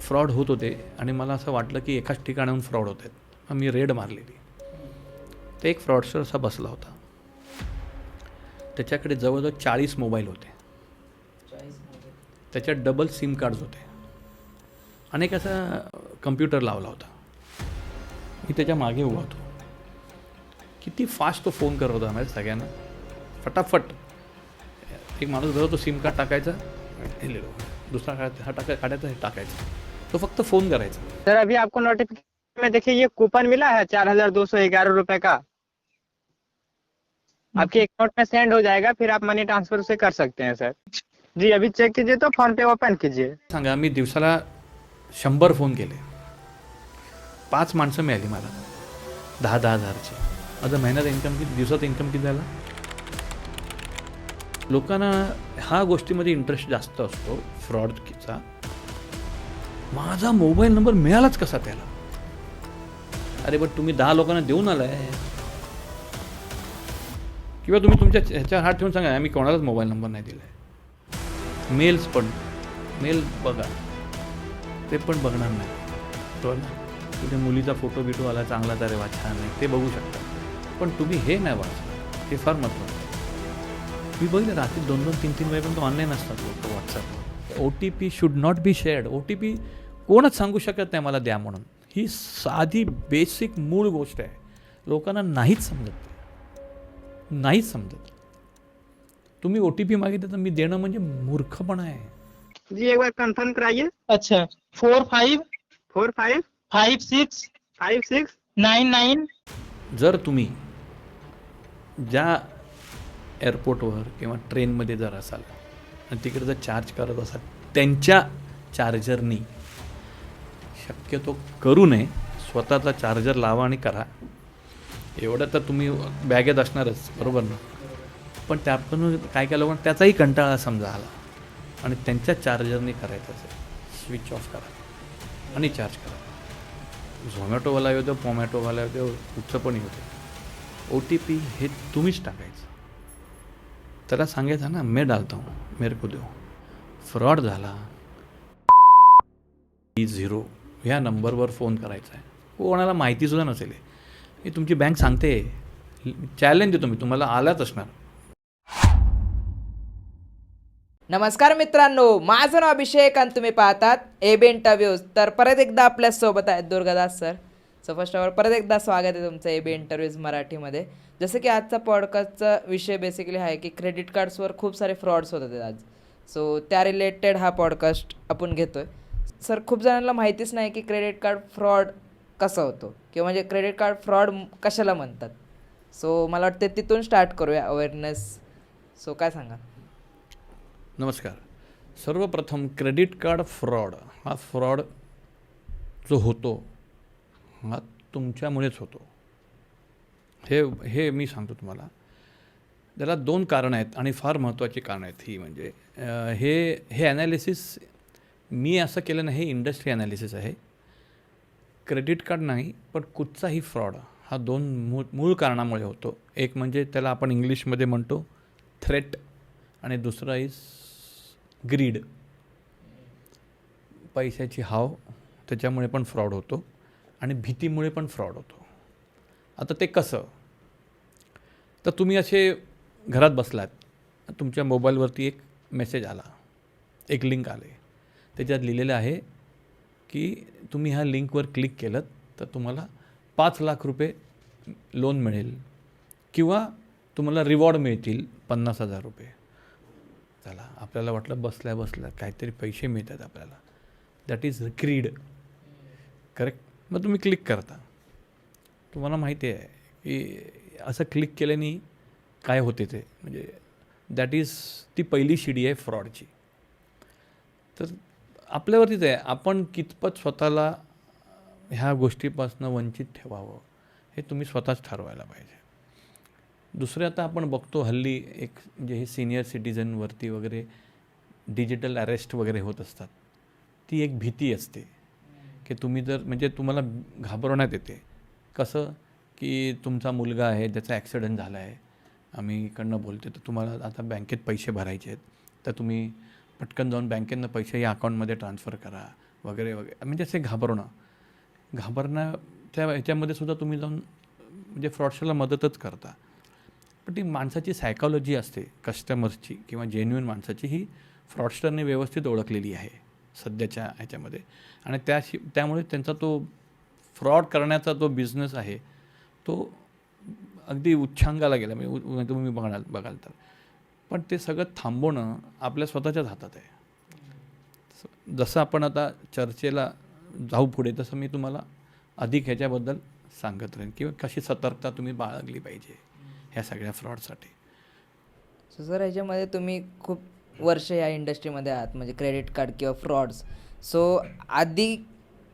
Fraud होत होते आणि मला असं वाटलं की एकाच ठिकाणाहून फ्रॉड होत आहेत. मग मी रेड मारलेली. तर एक फ्रॉडस्टर असा बसला होता. त्याच्याकडे जवळजवळ 40 मोबाईल होते. त्याच्यात डबल सिम कार्ड्स होते. अनेक असा कम्प्युटर लावला होता. मी त्याच्या मागे उभा होतो. किती फास्ट तो फोन करत होता माहिती सगळ्यांना. फटाफट एक माणूस बरोबर तो सिम कार्ड टाकायचा, दुसरा हा काढायचा, हे टाकायचा. तो फक्त फोन करायचा. सर अभी आपको नोटिफिकेशन में देखिए ये कूपन मिला है 4211 रुपए का, आपके अकाउंट में सेंड हो जाएगा, फिर आप मनी ट्रांसफर उसे कर सकते हैं सर. जी अभी चेक कीजिए तो फोन पे ओपन कीजिए. सांगा मी दिवसाला 100 फोन केले. 5 माणसं मिळाली मला 10-10 हजारची. माझं महिन्यात इन्कम किती, दिवसात इन्कम किती झाला. लोकांना ह्या गोष्टीमध्ये इंटरेस्ट जास्त असतो फ्रॉडचा. माझा मोबाईल नंबर मिळालाच कसा त्याला. अरे बट तुम्ही 10 लोकांना देऊन आलाय, किंवा तुम्ही तुमच्या ह्याच्यावर हात ठेवून सांगा आम्ही कोणालाच मोबाईल नंबर नाही दिला आहे. मेल्स पण मेल बघा, ते पण बघणार नाही. तो ना तुझ्या मुलीचा फोटो बिटो आला चांगला तर वा छान आहे ते बघू शकता, पण तुम्ही हे नाही वाचलं. ते फार महत्त्वाचं. मी बघितलं रात्री 2-2, 3-3 वाजेपर्यंत ऑनलाईन असतात लोक व्हॉट्सअपवर. OTP should not be shared. OTP कोणच सांगू शकत नाही मला द्या म्हणून. ही साधी बेसिक मूळ गोष्ट आहे. लोकांना नाहीच समजत. तुम्ही OTP मागितलं तर मी देणं म्हणजे मूर्खपणा आहे. जी एक बार कंफर्म कराइए. अच्छा 45 45 56 56 99. जर तुम्ही ज्या एअरपोर्टवर किंवा ट्रेनमध्ये जर असाल आणि तिकडे जर चार्ज करत असाल त्यांच्या चार्जरनी, शक्यतो करू नये. स्वतःचा चार्जर लावा आणि करा. एवढं तर तुम्ही बॅगेत असणारच, बरोबर ना. पण त्यातून काय लोकांना त्याचाही कंटाळा समजा आला आणि त्यांच्या चार्जरनी करायचं असेल, स्विच ऑफ करा आणि चार्ज करा. झोमॅटोवाला येऊ दे, पोमॅटोवाला येऊ दे, कुठचं पण येऊ दे, OTP हे तुम्हीच टाकायचं. त्याला सांगायचं ना मैं डालता हूँ मेरे को दो. फ्रॉड झाला 0 ह्या नंबरवर फोन करायचा आहे. कोणाला माहितीसुद्धा नसेल. हे तुमची बँक सांगते. चॅलेंज देतो मी तुम्हाला, आलाच असणार. नमस्कार मित्रांनो, माझं नाव अभिषेक आणि तुम्ही पाहतात AB इंटरव्ह्यूज. तर परत एकदा आपल्यासोबत आहेत Durgadas sir. So first of all परत एकदा स्वागत आहे तुमचं AB इंटरव्ह्यूज मराठीमध्ये. जसं की आजचा पॉडकास्टचा विषय बेसिकली आहे की क्रेडिट कार्ड्सवर खूप सारे फ्रॉड्स होत आहेत आज. सो त्या रिलेटेड हा पॉडकास्ट आपण घेतो आहे. सर खूप जणांना माहितीच नाही की क्रेडिट कार्ड फ्रॉड कसा होतो किंवा म्हणजे क्रेडिट कार्ड फ्रॉड कशाला म्हणतात. सो मला वाटतं तिथून स्टार्ट करूया अवेअरनेस. सो काय सांगा. नमस्कार. सर्वप्रथम क्रेडिट कार्ड फ्रॉड हा फ्रॉड जो होतो हा तुमच्यामुळेच होतो. हे मी सांगतो तुम्हाला. त्याला 2 कारणं आहेत आणि फार महत्त्वाची कारणं आहेत. ही म्हणजे हे ॲनालिसिस मी असं केलं नाही, हे इंडस्ट्री ॲनालिसिस आहे. क्रेडिट कार्ड नाही पण कुठचाही फ्रॉड हा 2 मूळ कारणामुळे होतो. एक म्हणजे त्याला आपण इंग्लिशमध्ये म्हणतो थ्रेट आणि दुसरा इज ग्रीड. पैशाची हाव, त्याच्यामुळे पण फ्रॉड होतो आणि भीतीमुळे पण फ्रॉड होतो. आता ते कसं, तर तुम्ही असे घरात बसलात, तुमच्या मोबाईलवरती एक मेसेज आला, एक लिंक आले, त्याच्यात लिहिलेलं आहे की तुम्ही ह्या लिंकवर क्लिक केलं तर तुम्हाला 5 लाख रुपये लोन मिळेल किंवा तुम्हाला रिवॉर्ड मिळतील 50,000 रुपये. चला आपल्याला वाटलं बसल्या काहीतरी पैसे मिळतात आपल्याला. That is greed, correct. मग तुम्ही क्लिक करता. तुम्हाला माहिती आहे की असं क्लिक केल्याने काय होते ते, म्हणजे दॅट इज ती पहिली शिडी आहे फ्रॉडची. तर आपल्यावरतीच आहे आपण कितपत स्वतःला ह्या गोष्टीपासून वंचित ठेवावं हे तुम्ही स्वतःच ठरवायला पाहिजे. दुसरे आता आपण बघतो हल्ली एक म्हणजे हे सिनियर सिटीजनवरती वगैरे डिजिटल अरेस्ट वगैरे होत असतात. ती एक भीती असते की तुम्ही जर म्हणजे तुम्हाला घाबरवण्यात येते. कसं की तुमचा मुलगा आहे ज्याचा ॲक्सिडेंट झाला आहे, आम्ही इकडनं बोलतो, तर तुम्हाला आता बँकेत पैसे भरायचे आहेत, तर तुम्ही पटकन जाऊन बँकेतनं पैसे या अकाउंटमध्ये ट्रान्सफर करा वगैरे वगैरे, म्हणजे असे घाबरण्याच्या ह्याच्यामध्ये सुद्धा तुम्ही जाऊन म्हणजे फ्रॉडस्टरला मदतच करता. पण ती माणसाची सायकॉलॉजी असते कस्टमर्सची किंवा जेन्युइन माणसाची, ही फ्रॉडस्टरने व्यवस्थित ओळखलेली आहे सध्याच्या ह्याच्यामध्ये. आणि त्यामुळे त्यांचा तो फ्रॉड करण्याचा जो बिझनेस आहे तो अगदी उच्चांगाला गेला. म्हणजे तुम्ही बघाल तर. पण ते सगळं थांबवणं आपल्या स्वतःच्याच हातात आहे. जसं आपण आता चर्चेला जाऊ पुढे तसं मी तुम्हाला अधिक ह्याच्याबद्दल सांगत राहीन किंवा कशी सतर्कता तुम्ही बाळगली पाहिजे ह्या सगळ्या फ्रॉडसाठी. सो सर ह्याच्यामध्ये तुम्ही खूप वर्ष या इंडस्ट्रीमध्ये आहात, म्हणजे क्रेडिट कार्ड किंवा फ्रॉड्स. सो आधी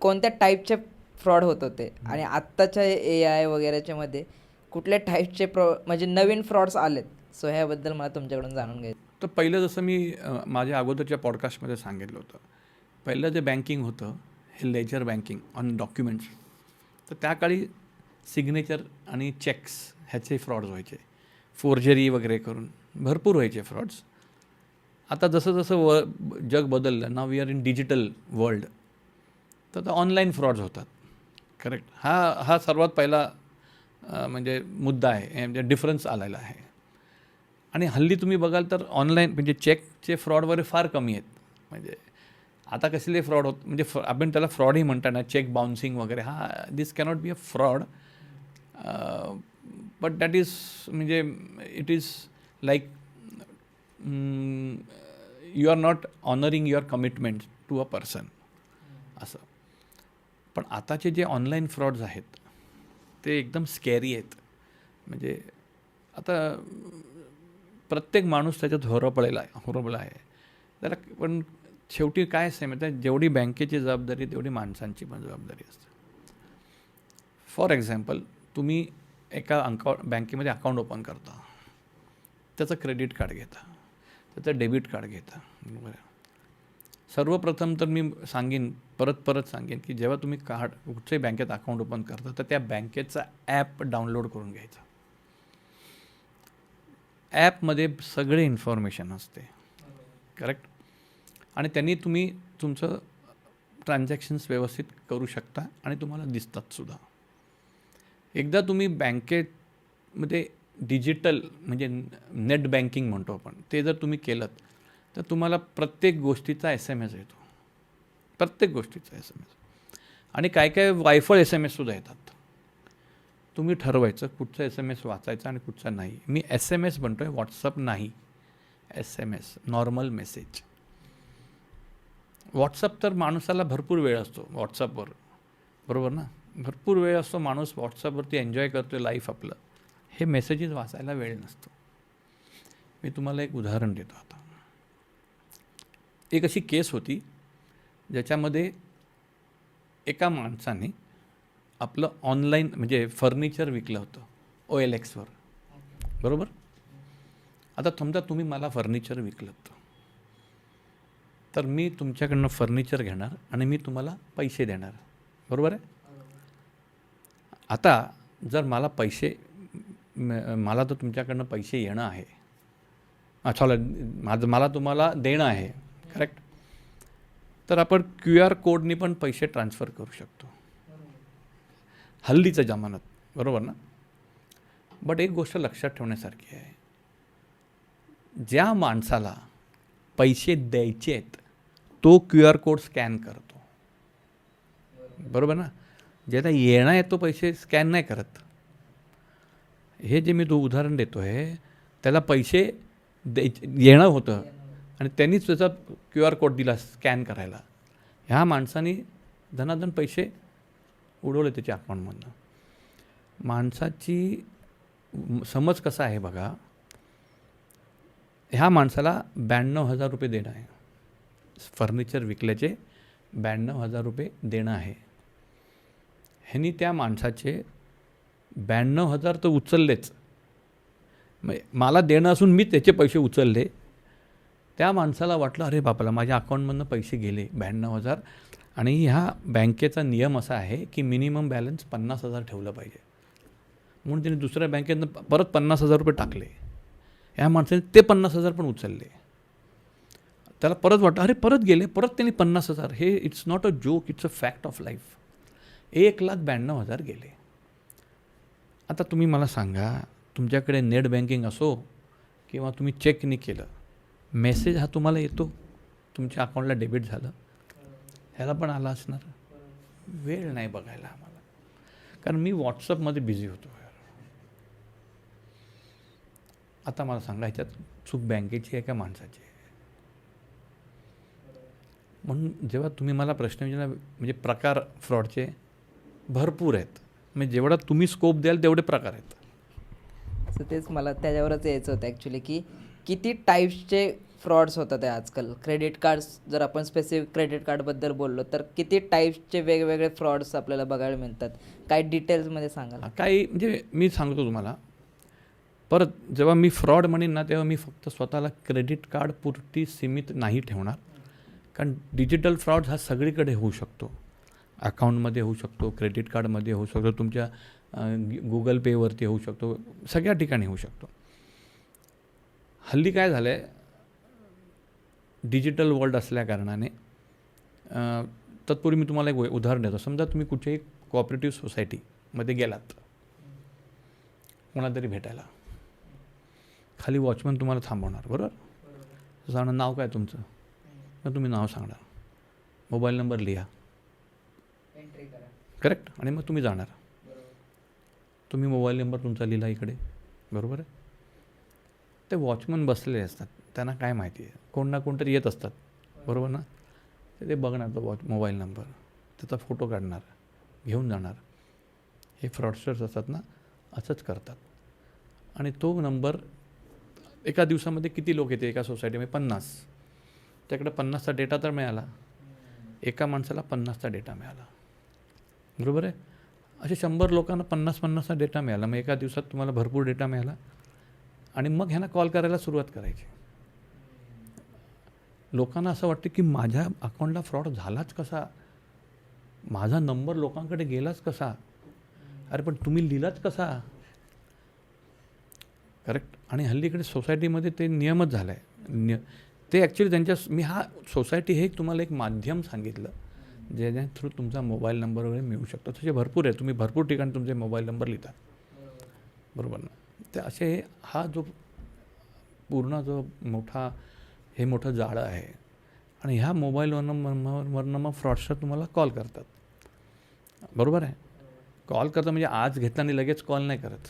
कोणत्या टाईपचे फ्रॉड होत होते आणि आत्ताच्या AI वगैरेच्यामध्ये कुठल्या टाईपचे म्हणजे नवीन फ्रॉड्स आलेत? सो ह्याबद्दल मला तुमच्याकडून जाणून घ्यायचं. तर पहिलं जसं मी माझ्या अगोदरच्या पॉडकास्टमध्ये सांगितलं होतं, पहिलं जे बँकिंग होतं हे लेजर बँकिंग ऑन डॉक्युमेंट्स. तर त्या काळी सिग्नेचर आणि चेक्स ह्याचे फ्रॉड्स व्हायचे, फोर्जरी वगैरे करून भरपूर व्हायचे फ्रॉड्स. आता जसं जसं जग बदललं, now we are in digital world, तर आता ऑनलाईन फ्रॉड्स होतात. करेक्ट. हा सर्वात पहिला म्हणजे मुद्दा आहे, म्हणजे डिफरन्स आलेला आहे. आणि हल्ली तुम्ही बघाल तर ऑनलाईन म्हणजे चेकचे फ्रॉड वगैरे फार कमी आहेत. म्हणजे आता कसले फ्रॉड होत, म्हणजे आपण त्याला फ्रॉडही म्हणता ना, चेक बाउन्सिंग वगैरे, this cannot be a fraud, but that is म्हणजे it is like you are not honouring your commitment to a person असं. पण आताचे जे ऑनलाईन फ्रॉड्स आहेत ते एकदम स्कॅरी आहेत. म्हणजे आता प्रत्येक माणूस त्याच्यात होरपळला आहे त्याला. पण शेवटी काय असते माहिती आहे, जेवढी बँकेची जबाबदारी तेवढी माणसांची पण जबाबदारी असते. फॉर एक्झाम्पल, तुम्ही एका बँकेमध्ये अकाउंट ओपन करता, त्याचं क्रेडिट कार्ड घेता, त्याचं डेबिट कार्ड घेता. बरोबर. सर्वप्रथम तर मी परत सांगेन की जेव्हा तुम्ही कुठच्याही बँकेत अकाउंट ओपन करता तर त्या बँकेचा ॲप डाउनलोड करून घ्यायचा. ॲपमध्ये सगळे इन्फॉर्मेशन असते. करेक्ट. आणि त्यांनी तुम्ही तुमचं ट्रान्झॅक्शन्स व्यवस्थित करू शकता आणि तुम्हाला दिसतात सुद्धा. एकदा तुम्ही बँकेमध्ये डिजिटल म्हणजे नेट बँकिंग म्हणतो आपण, ते जर तुम्ही केलं तर तुम्हाला प्रत्येक गोष्टीचा SMS येतो, प्रत्येक गोष्टीचा SMS. आणि काय वायफळ SMS सुद्धा येतात. तुम्ही ठरवायचं कुठचा SMS वाचायचा आणि कुठचा नाही. मी SMS म्हणतो आहे, व्हॉट्सअप नाही. SMS normal message. व्हॉट्सअप तर माणसाला भरपूर वेळ असतो व्हॉट्सअपवर, बरोबर ना. भरपूर वेळ असतो माणूस व्हॉट्सअपवरती एन्जॉय करतो लाईफ आपलं. हे मेसेजेस वाचायला वेळ नसतो. मी तुम्हाला एक उदाहरण देतो. आता एक अशी केस होती ज्याच्यामध्ये एका माणसाने आपलं ऑनलाईन म्हणजे फर्निचर विकलं होतं OLXवर, बरोबर. आता समजा तुम्ही मला फर्निचर विकलं तर मी तुमच्याकडनं फर्निचर घेणार आणि मी तुम्हाला पैसे देणार, बरोबर आहे. आता जर मला तर तुमच्याकडनं पैसे येणं आहे, मला तुम्हाला देणं आहे, करेक्ट. तर आपण QR कोडनी पण पैसे ट्रान्सफर करू शकतो हल्लीच्या जमान्यात, बरोबर ना. बट एक गोष्ट लक्षात ठेवण्यासारखी आहे, ज्या माणसाला पैसे द्यायचे आहेत तो QR कोड स्कॅन करतो, बरोबर ना. ज्याला येणं आहे तो पैसे स्कॅन नाही करत. हे जे मी उदाहरण देतो आहे त्याला पैसे येणं होतं आणि त्यांनीच त्याचा QR कोड दिला स्कॅन करायला. ह्या माणसाने धनाधन पैसे उडवले त्याच्या अकाउंटमधनं. माणसाची समज कसा आहे बघा. ह्या माणसाला 92,000 रुपये देणं आहे, फर्निचर विकल्याचे 92,000 रुपये देणं आहे. ह्यांनी त्या माणसाचे 92,000 तर उचललेच, मला देणं असून मी त्याचे पैसे उचलले. त्या माणसाला वाटलं अरे बापाला माझ्या अकाउंटमधनं पैसे गेले 92,000. आणि ह्या बँकेचा नियम असा आहे की मिनिमम बॅलन्स 50,000 ठेवलं पाहिजे. म्हणून त्याने दुसऱ्या बँकेतनं परत 50,000 रुपये टाकले. ह्या माणसाने ते 50,000 पण उचलले. त्याला परत वाटतं अरे परत गेले, परत त्यांनी 50,000. हे it's not a joke, it's a fact of life. 1,92,000 गेले. आता तुम्ही मला सांगा, तुमच्याकडे नेट बँकिंग असो किंवा तुम्ही चेकनी केलं, मेसेज हा तुम्हाला येतो तुमच्या अकाउंटला डेबिट झालं, ह्याला पण आला असणार. वेळ नाही बघायला आम्हाला, कारण मी व्हॉट्सअपमध्ये बिझी होतो. आता मला सांगा, ह्याच्यात चूक बँकेची आहे का माणसाची आहे? म्हणून जेव्हा तुम्ही मला प्रश्न विचारला, म्हणजे प्रकार फ्रॉडचे भरपूर आहेत. म्हणजे जेवढा तुम्ही स्कोप द्याल तेवढे प्रकार आहेत. सो तेच मला त्याच्यावरच यायचं होतं ॲक्च्युली, की किती टाईप्सचे फ्रॉड्स होतात आहे आजकाल. क्रेडिट कार्ड्स, जर आपण स्पेसिफिक क्रेडिट कार्डबद्दल बोललो तर किती टाईप्सचे वेगवेगळे फ्रॉड्स आपल्याला बघायला मिळतात. काय डिटेल्समध्ये सांगाल? काही म्हणजे मी सांगतो तुम्हाला, परत जेव्हा मी फ्रॉड म्हणेन ना, तेव्हा मी फक्त स्वतःला क्रेडिट कार्ड पुरती सीमित नाही ठेवणार. कारण डिजिटल फ्रॉड हा सगळीकडे होऊ शकतो. अकाउंटमध्ये होऊ शकतो, क्रेडिट कार्डमध्ये होऊ शकतो, तुमच्या गुगल पेवरती होऊ शकतो, सगळ्या ठिकाणी होऊ शकतो. हल्ली काय झालं आहे, डिजिटल वर्ल्ड असल्याकारणाने तत्पूर्वी मी तुम्हाला एक उदाहरण देतो. समजा तुम्ही कुठेही कोऑपरेटिव्ह सोसायटीमध्ये गेलात कोणाला तरी भेटायला, खाली वॉचमन तुम्हाला थांबवणार, बरोबर? सांगणार नाव काय तुमचं, मग तुम्ही नाव सांगणार, मोबाईल नंबर लिहा, करेक्ट, आणि मग तुम्ही जाणार. तुम्ही मोबाईल नंबर तुमचा लिहिला इकडे, बरोबर आहे? ते वॉचमन बसलेले असतात, त्यांना काय माहिती आहे, कोण ना कोणतरी येत असतात, बरोबर ना? ते बघणार तो मोबाईल नंबर, त्याचा फोटो काढणार, घेऊन जाणार. हे फ्रॉडस्टर्स असतात ना, असंच करतात. आणि तो नंबर एका दिवसामध्ये किती लोक येते एका सोसायटीमध्ये? 50. त्याकडे 50चा डेटा तर मिळाला, एका माणसाला 50चा डेटा मिळाला, बरोबर आहे? असे 100 लोकांना 50-50चा डेटा मिळाला, मग एका दिवसात तुम्हाला भरपूर डेटा मिळाला. आणि मग ह्यांना कॉल करायला सुरुवात करायची. लोकांना असं वाटतं की माझ्या अकाउंटला फ्रॉड झालाच कसा, माझा नंबर लोकांकडे गेलाच कसा, अरे पण तुम्ही लिहिलाच कसा, करेक्ट? आणि हल्लीकडे सोसायटीमध्ये ते नियमच झाला आहे. ते ॲक्च्युली त्यांच्या, मी हा सोसायटी हे तुम्हाला एक माध्यम सांगितलं ज्याच्या थ्रू तुमचा मोबाईल नंबर वगैरे मिळू शकतो. तसे भरपूर आहे, तुम्ही भरपूर ठिकाणी तुमचे मोबाईल नंबर लिहिता, बरोबर ना? ते असे हा जो पूर्ण जो मोठं जाळं आहे. आणि ह्या मोबाईलवरनं मग फ्रॉडस्टर तुम्हाला कॉल करतात, बरोबर आहे? कॉल करतात म्हणजे आज घेतला आणि लगेच कॉल नाही करत.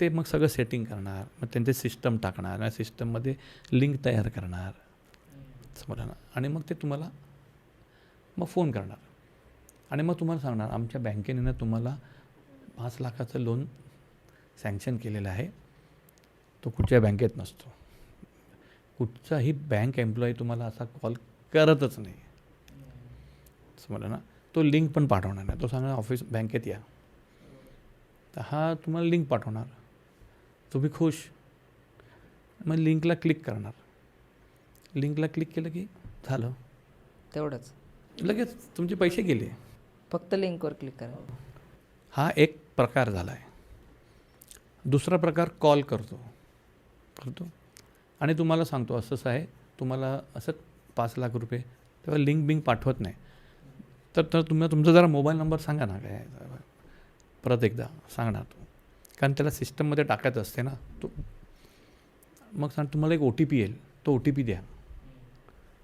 ते मग सगळं सेटिंग करणार, मग त्यांचे सिस्टम टाकणार, या सिस्टममध्ये लिंक तयार करणार, समजा ना. आणि मग ते तुम्हाला मग फोन करणार आणि मग तुम्हाला सांगणार आमच्या बँकेने ना तुम्हाला 5 लाखाचं लोन सँक्शन केलेलं आहे. तो कुठच्या बँकेत नसतो, कुठचाही बँक एम्प्लॉई तुम्हाला असा कॉल करतच नाही, समजलं ना. तो लिंक पण पाठवणार नाही, तो सांगणार ऑफिस बँकेत या, तर हा तुम्हाला लिंक पाठवणार, तुम्ही खुश, मग लिंकला क्लिक करणार. लिंकला क्लिक केलं की झालं, तेवढंच, लगेच तुमचे पैसे गेले. फक्त लिंकवर क्लिक करा. हा एक प्रकार झाला आहे. दुसरा प्रकार कॉल करतो आणि तुम्हाला सांगतो असंच आहे, तुम्हाला असं 5 लाख रुपये, तेव्हा लिंक बिंक पाठवत नाही. तर तुम्ही तुमचा जरा मोबाईल नंबर सांगा ना, काय परत एकदा सांगणार तो, कारण त्याला सिस्टममध्ये टाकायचं असते ना. तो मग सांग तुम्हाला एक OTP येईल, तो OTP द्या,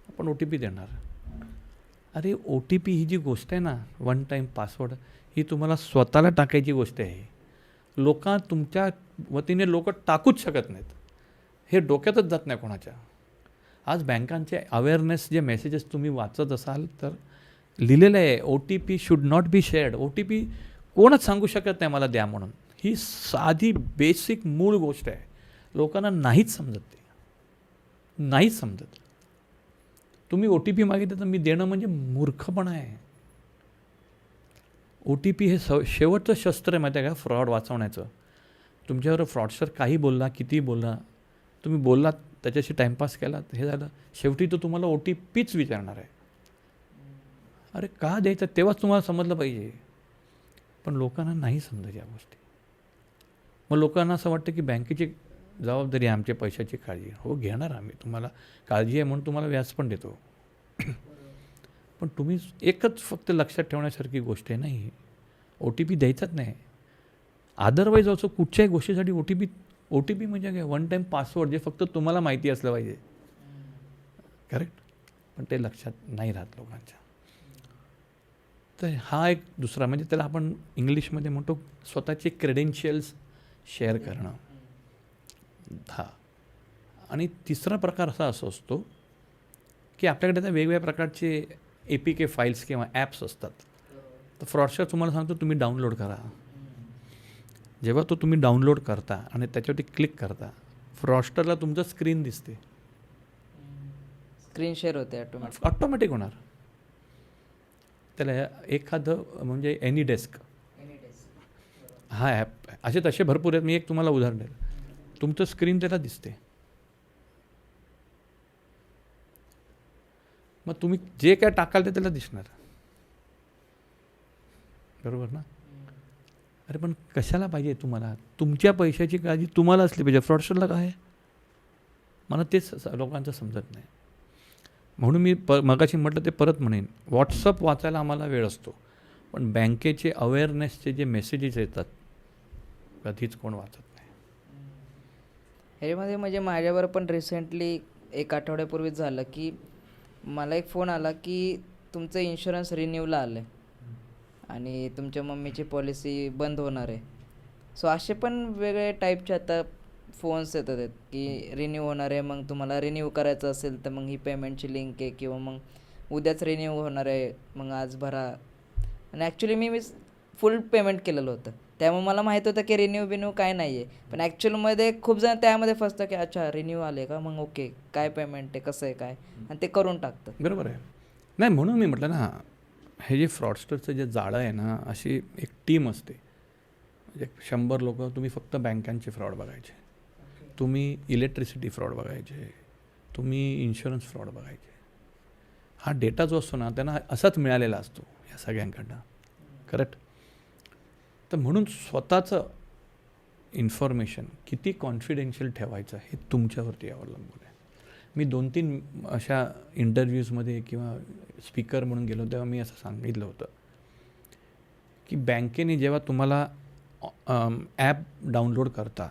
आपण OTP देणार. अरे OTP ही जी गोष्ट आहे ना, 1 टाईम पासवर्ड, ही तुम्हाला स्वतःला टाकायची गोष्ट आहे. तुमच्या वतीने लोक टाकूच शकत नाहीत, हे डोक्यातच जात नाही कोणाच्या. आज बँकांचे अवेअरनेस जे मेसेजेस तुम्ही वाचत असाल तर लिहिलेलं आहे, OTP should not be shared. OTP कोणच सांगू शकत नाही मला द्या म्हणून. ही साधी बेसिक मूळ गोष्ट आहे, लोकांना नाहीच समजत, ते नाहीच समजत. तुम्ही OTP मागितलं तर मी देणं म्हणजे मूर्खपणा आहे. OTP हे शेवटचं शस्त्र आहे माहिती आहे का फ्रॉड वाचवण्याचं. तुमच्यावर फ्रॉडस्टर काही बोलला, कितीही बोलला, तुम्ही बोललात, त्याच्याशी टाईमपास केला, हे झालं, शेवटी तो तुम्हाला OTPच विचारणार आहे. अरे का द्यायचं, तेव्हाच तुम्हाला समजलं पाहिजे. पण लोकांना नाही समजत या गोष्टी. मग लोकांना असं वाटतं की बँकेचे जबाबदारी आहे आमच्या पैशाची काळजी. हो घेणार आम्ही, तुम्हाला काळजी आहे म्हणून तुम्हाला व्याज पण देतो. पण तुम्ही एकच फक्त लक्षात ठेवण्यासारखी गोष्ट आहे नाही, OTP द्यायचाच नाही. अदरवाईज असं कुठच्याही गोष्टीसाठी OTP म्हणजे काय, वन टाईम पासवर्ड जे फक्त तुम्हाला माहिती असलं पाहिजे. करेक्ट. पण ते लक्षात नाही राहत लोकांच्या. तर हा एक दुसरा म्हणजे त्याला आपण इंग्लिशमध्ये म्हणतो स्वतःचे क्रेडेन्शियल्स शेअर करणं. हा. आणि तिसरा प्रकार असा असतो की आपल्याकडे आता वेगवेगळ्या प्रकारचे APK फाईल्स किंवा ॲप्स असतात. तर फ्रॉडस्टर तुम्हाला सांगतो तुम्ही डाउनलोड करा. जेव्हा तो तुम्ही डाउनलोड करता आणि त्याच्यावरती क्लिक करता, फ्रॉडस्टरला तुमचं स्क्रीन दिसते, स्क्रीन शेअर होते ऑटोमॅटिक. ऑटोमॅटिक होणार. त्याला एखादं म्हणजे एनीडेस्क हा ॲप असे तसे भरपूर आहेत. मी एक तुम्हाला उदाहरण देईल. तुमचं स्क्रीन त्याला दिसते, मग तुम्ही जे काय टाकाल ते त्याला दिसणार. बरोबर ना? अरे पण कशाला पाहिजे तुम्हाला? तुमच्या पैशाची काळजी तुम्हाला असली पाहिजे. फ्रॉडस्टरला काय? मला तेच लोकांचं समजत नाही. म्हणून मी मगाशी म्हटलं ते परत म्हणेन, व्हॉट्सअप वाचायला आम्हाला वेळ असतो, पण बँकेचे अवेअरनेसचे जे मेसेजेस येतात कधीच कोण वाचत नाही. ह्याच्यामध्ये म्हणजे माझ्यावर पण रिसेंटली 1 आठवड्यापूर्वीच झालं की मला एक फोन आला की तुमचं इन्शुरन्स रिन्यूला आलं आहे आणि तुमच्या मम्मीची पॉलिसी बंद होणार आहे. सो असे पण वेगळे टाईपचे आता फोन्स येतात आहेत की रिन्यू होणार आहे, मग तुम्हाला रिन्यू करायचं असेल तर मग ही पेमेंटची लिंक आहे, किंवा मग उद्याच रिन्यू होणार आहे, मग आज भरा. आणि ॲक्च्युली मी फुल पेमेंट केलेलं होतं, त्यामुळे मला माहीत होतं की रिन्यू काय नाही आहे. पण ॲक्च्युअलमध्ये खूप जण त्यामध्ये फसतं की अच्छा रिन्यू आले का, मग ओके काय पेमेंट आहे, कसं आहे काय, आणि ते करून टाकतं. बरोबर आहे. नाही म्हणून मी म्हटलं ना, हे जे फ्रॉडस्टरचं जे जाळं आहे ना, अशी एक टीम असते. म्हणजे 100 लोक. तुम्ही फक्त बँकांचे फ्रॉड बघायचे, तुम्ही इलेक्ट्रिसिटी फ्रॉड बघायचे, तुम्ही इन्शुरन्स फ्रॉड बघायचे. हा डेटा जो असतो ना त्यांना असाच मिळालेला असतो या सगळ्यांकडनं. करेक्ट. तर म्हणून स्वतःचं इन्फॉर्मेशन किती कॉन्फिडेन्शियल ठेवायचं हे तुमच्यावरती अवलंबून आहे. मी 2-3 अशा इंटरव्ह्यूजमध्ये किंवा स्पीकर म्हणून गेलो तेव्हा मी असं सांगितलं होतं की बँकेने जेव्हा तुम्हाला ॲप डाउनलोड करता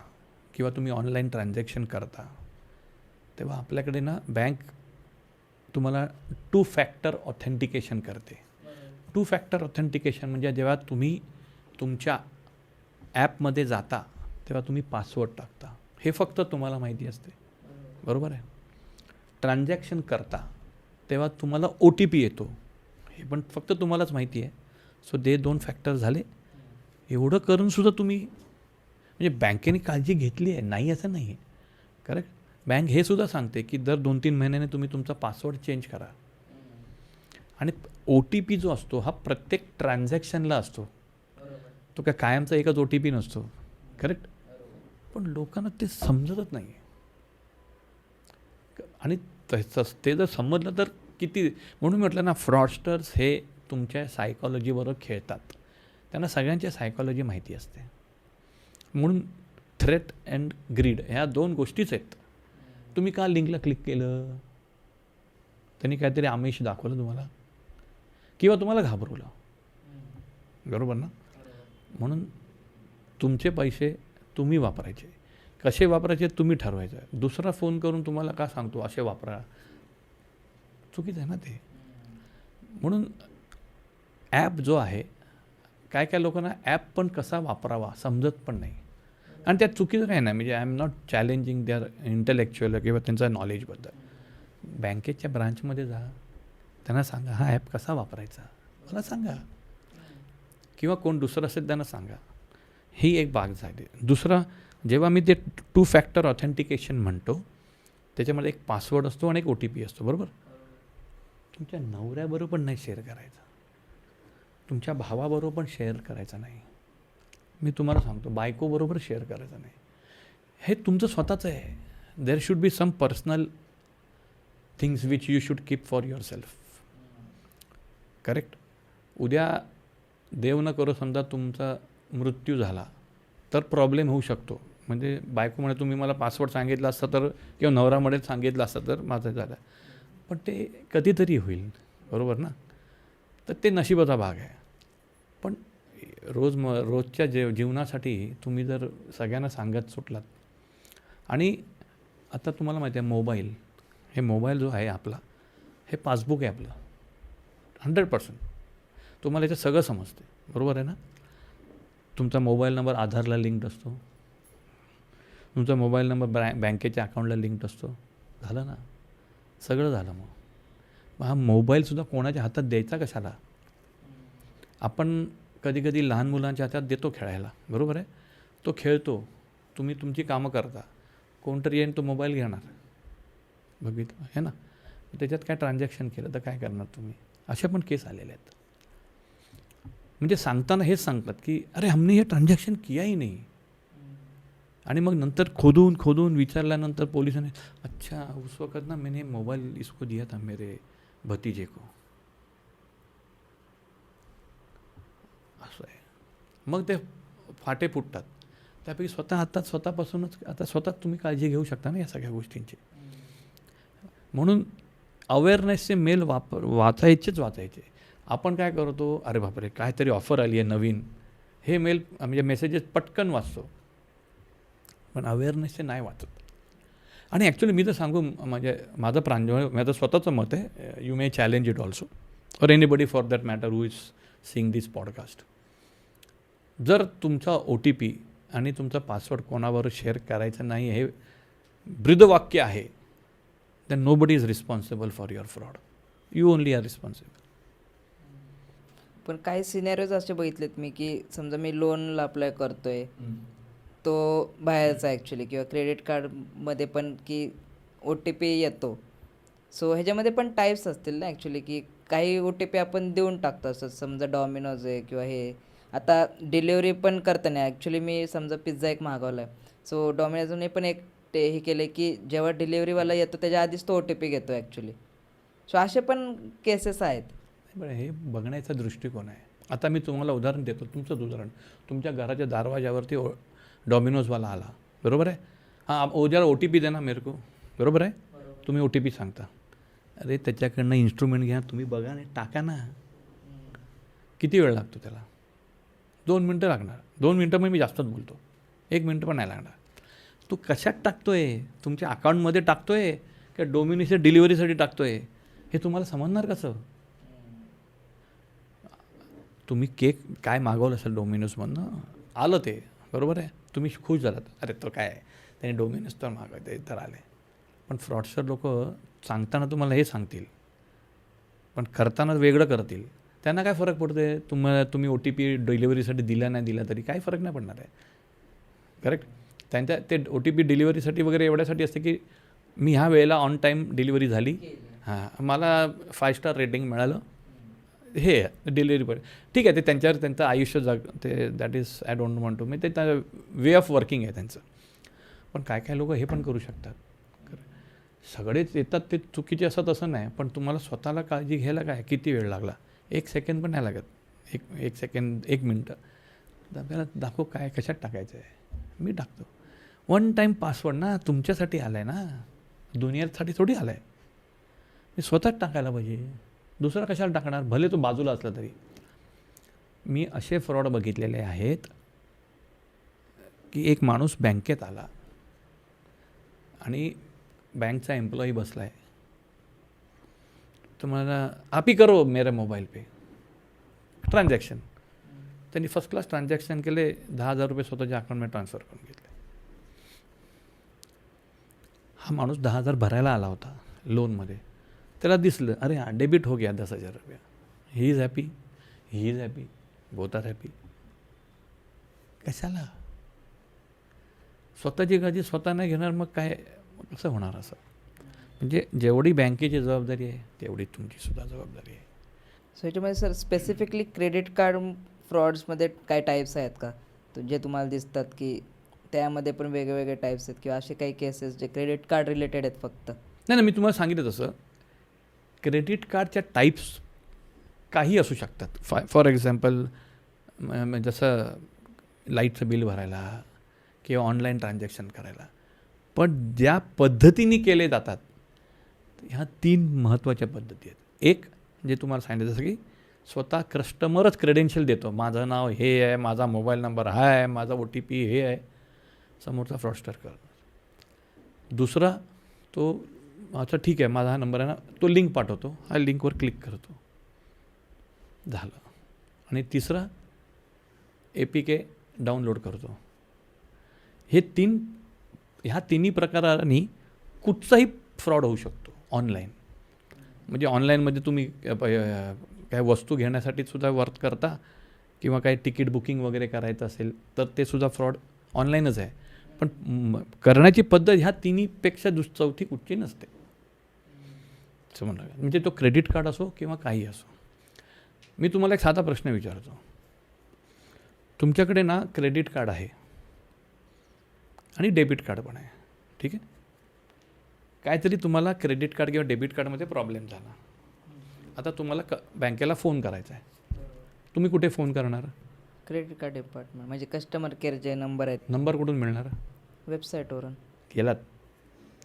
किंवा तुम्ही ऑनलाईन ट्रान्झॅक्शन करता, तेव्हा आपल्याकडे ना बँक तुम्हाला 2 फॅक्टर ऑथेंटिकेशन करते. 2 फॅक्टर ऑथेंटिकेशन म्हणजे जेव्हा तुम्ही तुमच्या ॲपमध्ये जाता तेव्हा तुम्ही पासवर्ड टाकता, हे फक्त तुम्हाला माहिती असते. बरोबर आहे. ट्रान्झॅक्शन करता तेव्हा तुम्हाला OTP येतो, हे पण फक्त तुम्हालाच माहिती आहे. सो ते 2 फॅक्टर झाले. एवढं करूनसुद्धा तुम्ही म्हणजे बँकेने काळजी घेतली आहे, नाही असं नाही आहे. करेक्ट. बँक हे सुद्धा सांगते की दर 2-3 महिन्याने तुम्ही तुमचा पासवर्ड चेंज करा. आणि OTP जो असतो हा प्रत्येक ट्रान्झॅक्शनला असतो, तो काय कायमचा एकच OTP नसतो. करेक्ट. पण लोकांना ते समजतच नाही. आणि ते जर समजलं तर किती. म्हणून म्हटलं ना, फ्रॉडस्टर्स हे तुमच्या सायकॉलॉजीबरोबर खेळतात. त्यांना सगळ्यांच्या सायकॉलॉजी माहिती असते. म्हणून थ्रेट अँड ग्रीड ह्या 2 गोष्टीच आहेत. तुम्ही का लिंकला क्लिक केलं, त्यांनी काहीतरी आमिष दाखवलं तुम्हाला किंवा तुम्हाला घाबरवलं. बरोबर ना? म्हणून तुमचे पैसे तुम्ही वापरायचे, कसे वापरायचे तुम्ही ठरवायचं. दुसरा फोन करून तुम्हाला का सांगतो असे वापरा, चुकीचं आहे ना ते. म्हणून ॲप जो आहे, काय काय लोकांना ॲप पण कसा वापरावा समजत पण नाही. आणि त्यात चुकीचं काय नाही, म्हणजे I am not challenging their intellectual किंवा त्यांचा नॉलेजबद्दल. बँकेच्या ब्रांचमध्ये जा, त्यांना सांगा हा ॲप कसा वापरायचा, मला सांगा. किंवा कोण दुसरं असेल त्यांना सांगा. ही एक भाग झाली. दुसरा, जेव्हा मी ते 2 फॅक्टर ऑथेंटिकेशन म्हणतो, त्याच्यामध्ये एक पासवर्ड असतो आणि एक OTP असतो. बरोबर. तुमच्या नवऱ्याबरोबर पण नाही शेअर करायचा, तुमच्या भावाबरोबर पण शेअर करायचा नाही. मी तुम्हाला सांगतो, बायकोबरोबर शेअर करायचं नाही. हे तुमचं स्वतःचं आहे. There should be some personal things which you should keep for yourself. Correct. उद्या देव न करो समजा तुमचा मृत्यू झाला तर प्रॉब्लेम होऊ शकतो. म्हणजे बायको म्हणे तुम्ही मला पासवर्ड सांगितला असता तर, किंवा नवरा सांगितलं असतं तर माझं झालं. पण ते कधीतरी होईल, बरोबर ना. तर ते नशिबाचा भाग आहे. पण रोजच्या जीवनासाठी तुम्ही जर सगळ्यांना सांगत सुटलात, आणि आता तुम्हाला माहिती आहे मोबाईल जो आहे आपला, हे पासबुक आहे आपलं 100%. तुम्हाला याचं सगळं समजते, बरोबर आहे ना. तुमचा मोबाईल नंबर आधारला लिंक्ड असतो, तुमचा मोबाईल नंबर बँकेच्या अकाउंटला लिंक्ड असतो. झालं ना, सगळं झालं. मग हा मोबाईलसुद्धा कोणाच्या हातात द्यायचा कशाला. आपण कधी लहान मुलांच्या हातात देतो खेळायला, बरोबर आहे. तो खेळतो, तुम्ही तुमची कामं करता, कोणतरी येईन तो मोबाईल घेणार, बघितलं आहे ना. त्याच्यात काय ट्रान्झॅक्शन केलं तर काय करणार तुम्ही. अशा पण केस आलेले आहेत. म्हणजे सांगताना हेच सांगतात की अरे हमने हे ट्रान्झॅक्शन किया ही नाही. आणि मग नंतर खोदून विचारल्यानंतर पोलिसांनी अच्छा उस वक्त ना मैंने मोबाईल इसको दिया था मेरे भतीजे को. असं आहे. मग ते फाटे फुटतात. त्यापैकी स्वतःपासूनच आता स्वतःच तुम्ही काळजी घेऊ शकता ना या सगळ्या गोष्टींची. म्हणून अवेअरनेसचे मेल वाचायचे. आपण काय करतो, अरे बापरे काहीतरी ऑफर आली आहे नवीन, हे मेल म्हणजे मेसेजेस पटकन वाचतो, पण अवेअरनेसचे नाही वाचत. आणि ॲक्च्युली मी तर सांगू, म्हणजे माझं स्वतःचं मत आहे, you may challenge it also or anybody for that matter who is seeing this podcast. जर तुमचा OTP आणि तुमचा पासवर्ड कोणावर शेअर करायचं नाही हे ब्रीदवाक्य आहे, then nobody is responsible for your fraud. You only are responsible. पण काही सिनेरियोज असे बघितलेत मी की समजा मी लोनला अप्लाय करतोय, तो बाहेरचा ॲक्च्युली, किंवा क्रेडिट कार्डमध्ये पण की OTP येतो. सो ह्याच्यामध्ये पण टाईप्स असतील ना ॲक्च्युली, की काही OTP आपण देऊन टाकतो. असं समजा डॉमिनोज आहे किंवा हे आता डिलिव्हरी पण करताना ॲक्च्युली मी समजा पिझ्झा एक मागवला आहे, सो डॉमिनोजने पण एक हे केले की जेव्हा डिलिव्हरीवाला येतो त्याच्या आधीच तो OTP घेतो ॲक्च्युली. सो असे पण केसेस आहेत. बरं, हे बघण्याचा दृष्टिकोन आहे. आता मी तुम्हाला उदाहरण देतो, तुमचंच उदाहरण. तुमच्या घराच्या दरवाजावरती डॉमिनोजवाला आला, बरोबर आहे. हां जरा OTP दे ना मेरे को, बरोबर आहे. तुम्ही OTP सांगता, अरे त्याच्याकडनं इन्स्ट्रुमेंट घ्या, तुम्ही बघा नाही टाका ना. किती वेळ लागतो त्याला? 2 मिनटं लागणार. 2 मिनटं मग मी जास्तच बोलतो, 1 मिनटं पण नाही लागणार. तू कशात टाकतोय? तुमच्या अकाउंटमध्ये टाकतोय का डोमिनोजच्या डिलिव्हरीसाठी टाकतोय? हे तुम्हाला समजणार कसं? तुम्ही केक काय मागवलं असेल डोमिनोजमधनं, आलं ते, बरोबर आहे. तुम्ही खुश झालात, अरे तो काय त्याने डोमिनोज तर मागवते तर आले. पण फ्रॉडस्टर लोक सांगताना तुम्हाला हे सांगतील, पण करताना वेगळं करतील. त्यांना काय फरक पडतो तुम्ही OTP डिलिव्हरीसाठी दिला नाही दिला तरी काही फरक नाही पडणार आहे, करेक्ट. त्यांच्या ते OTP डिलिव्हरीसाठी वगैरे एवढ्यासाठी असते की मी ह्या वेळेला ऑन टाईम डिलिव्हरी झाली, हां मला 5 स्टार रेटिंग मिळालं, हे डिलिव्हरी पण ठीक आहे. ते त्यांचं आयुष्य ते that is I don't want to, म्हणजे ते वे ऑफ वर्किंग आहे त्यांचं. पण काय लोक हे पण करू शकतात. सगळेच येतात ते चुकीचे असत असं नाही, पण तुम्हाला स्वतःला काळजी घ्यायला काय किती वेळ लागला, 1 सेकंड पण नाही लागत. एक सेकंड 1 मिनटं आपल्याला दाखव काय कशात टाकायचं आहे, मी टाकतो. 1 टाईम पासवर्ड ना तुमच्यासाठी आला आहे ना, दुनियासाठी थोडी आला आहे. मी स्वतःच टाकायला पाहिजे, दुसरा कशाला टाकणार, भले तो बाजूला असला तरी. मी असे फ्रॉड बघितलेले आहेत की एक माणूस बँकेत आला आणि बँकचा एम्प्लॉई बसला आहे, तर मला आप ही करो मेरे मोबाईल पे ट्रान्झॅक्शन. त्यांनी फर्स्ट क्लास ट्रान्झॅक्शन केले, 10,000 रुपये स्वतःच्या अकाउंटमध्ये ट्रान्सफर करून घेतले. हा माणूस 10,000 भरायला आला होता लोनमध्ये, त्याला दिसलं अरे हां डेबिट हो गया 10,000 रुपये. He is happy, both are happy. कशाला? स्वतःची काळजी स्वतः नाही घेणार, मग काय कसं होणार असं? म्हणजे जेवढी बँकेची जबाबदारी आहे तेवढी तुमचीसुद्धा जबाबदारी आहे. सो याच्यामध्ये सर स्पेसिफिकली क्रेडिट कार्ड फ्रॉड्समध्ये काय टाईप्स आहेत का जे तुम्हाला दिसतात की त्यामध्ये पण वेगवेगळे टाईप्स आहेत, किंवा असे काही केसेस जे क्रेडिट कार्ड रिलेटेड आहेत फक्त? नाही मी तुम्हाला सांगितलं तसं क्रेडिट कार्डच्या टाईप्स काही असू शकतात. फॉर एक्झाम्पल जसं लाईटचं बिल भरायला किंवा ऑनलाईन ट्रान्झॅक्शन करायला. पण ज्या पद्धतीने केले जातात ह्या 3 महत्त्वाच्या पद्धती आहेत. एक जे तुम्हाला सांगितलं जसं की स्वतः कस्टमरच क्रेडेन्शियल देतो, माझं नाव हे आहे, माझा मोबाईल नंबर हा आहे, माझा OTP हे आहे, समोरचा फ्रॉडस्टर करतो. दुसरा तो अच्छा ठीक आहे माझा हा नंबर आहे ना, तो लिंक पाठवतो, हा लिंकवर क्लिक करतो, झालं. आणि तिसरा APK डाउनलोड करतो. ह्या तिन्ही प्रकारांनी कुठचाही फ्रॉड होऊ शकतो ऑनलाईन. म्हणजे ऑनलाईनमध्ये तुम्ही काय वस्तू घेण्यासाठी सुद्धा वर्क करता किंवा काही तिकीट बुकिंग वगैरे करायचं असेल तर ते सुद्धा फ्रॉड ऑनलाईनच आहे. पण करण्याची पद्धत ह्या तिन्हीपेक्षा चौथी कुठची नसते असं म्हणलं. म्हणजे तो क्रेडिट कार्ड असो किंवा काही असो. मी तुम्हाला एक साधा प्रश्न विचारतो. तुमच्याकडे ना क्रेडिट कार्ड आहे आणि डेबिट कार्ड पण आहे, ठीक आहे. काहीतरी तुम्हाला क्रेडिट कार्ड किंवा डेबिट कार्डमध्ये प्रॉब्लेम झाला. आता तुम्हाला बँकेला फोन करायचा आहे. तुम्ही कुठे फोन करणार? क्रेडिट कार्ड डिपार्टमेंट म्हणजे कस्टमर केअरचे नंबर आहेत. नंबर कुठून मिळणार? वेबसाईटवरून. गेलात,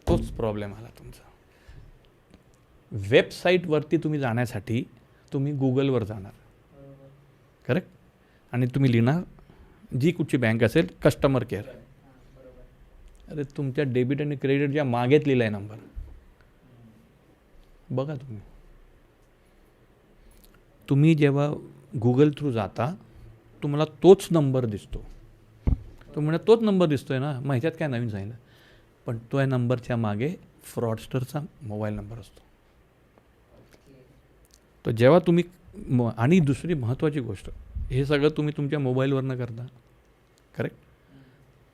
तोच प्रॉब्लेम आला तुमचा. वेबसाईटवरती तुम्ही जाण्यासाठी तुम्ही गुगलवर जाणार, करेक्ट. आणि तुम्ही लिहिणार जी कुठची बँक असेल कस्टमर केअर. अरे तुमच्या डेबिट आणि क्रेडिटच्या मागेच लिहिला आहे नंबर. बघा तुम्ही जेव्हा गुगल थ्रू जाता तुम्हाला तोच नंबर दिसतो. तुम्हाला तोच नंबर दिसतोय ना, मग ह्याच्यात काय नवीन सांगितलं. पण तो या नंबरच्या मागे फ्रॉडस्टरचा मोबाईल नंबर असतो. तर जेव्हा तुम्ही आणि दुसरी महत्त्वाची गोष्ट, हे सगळं तुम्ही तुमच्या मोबाईलवरनं करता, करेक्ट.